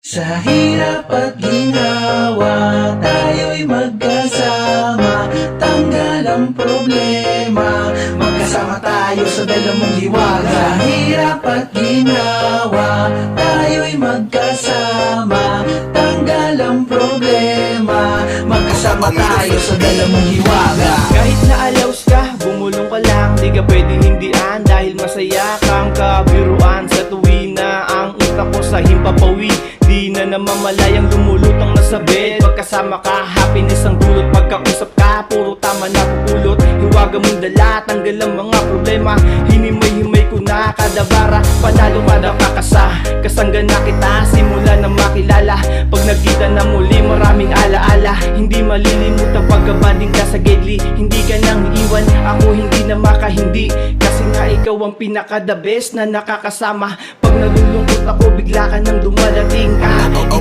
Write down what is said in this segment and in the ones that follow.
Sa hirap at ginawa, tayo'y magkasama. Tanggal ang problema, magkasama tayo sa dalamong hiwaga. Sa hirap at ginawa, tayo'y magkasama. Tanggal ang problema, magkasama tayo sa dalamong hiwaga. Kahit na alaws ka, bumulong ka lang, di ka pwede hindian dahil masaya kang kabiruan. Sa tuwi na ang utak ko sa himpapawi, di na namamalayang lumulutang nasa bed. Pagkasama ka, happiness ang dulot. Pagkausap ka, puro tama na pupulot. Hiwaga mong dala, tanggal ang mga problema. Hinimay-himay ko na kada bara, panalo madapakasa. Kasangga na kita, simula na makilala. Pag nagkita na muli, maraming alaala. Hindi malilimutan pagkabanding ka sa gedli. Hindi ka nang iwan, ako hindi na makahindi. Kasi nga ikaw ang pinaka-the best na nakakasama. Pag nalulungkot ako, bigla ka nang dumadating.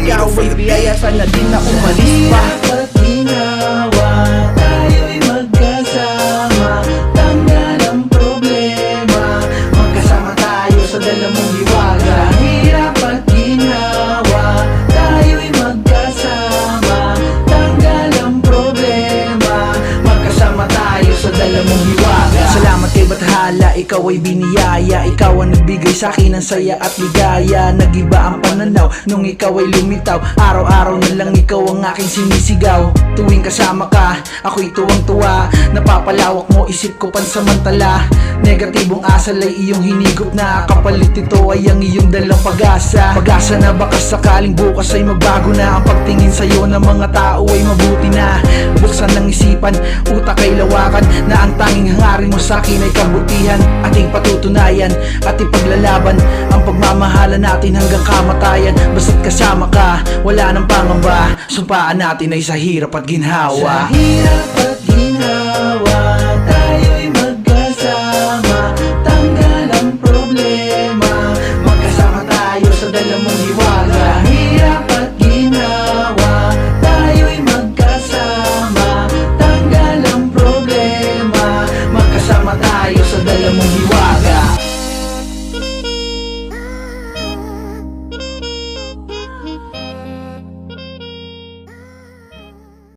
Ikaw ay biyaya, sana din na umalis pa. Sa hirap at ginawa, tayo'y magkasama. Tanggal ang problema, magkasama tayo sa dalamong hiwaga. Sa hirap at ginawa, tayo'y magkasama. Tanggal ang problema, magkasama tayo sa dalamong hiwaga. Salamat kay Bathala, ikaw ay biniyaya. Ikaw ang nagbigay sa'kin ng saya at ligaya. Nagiba ang pananaw nung ikaw ay lumitaw. Araw-araw na lang ikaw ang aking sinisigaw. Tuwing kasama ka, ako'y tuwang-tuwa. Napapalawak mo isip ko pansamantala. Negatibong asal ay iyong hinigop na. Kapalit ito ay ang iyong dalang pag-asa. Pag-asa na baka sakaling bukas ay magbago na. Ang pagtingin sa'yo ng mga tao ay mabuti na. Buksan ng isipan, utak ay lawakan. Na ang tanging hangarin mo sa'kin ay kabutihan. Ating patutunayan at ipaglalaban ang pagmamahala natin hanggang kamatayan. Basta't kasama ka, wala nang pangamba. Sumpaan natin ay sa hirap at ginhawa. Sa hirap at ginhawa,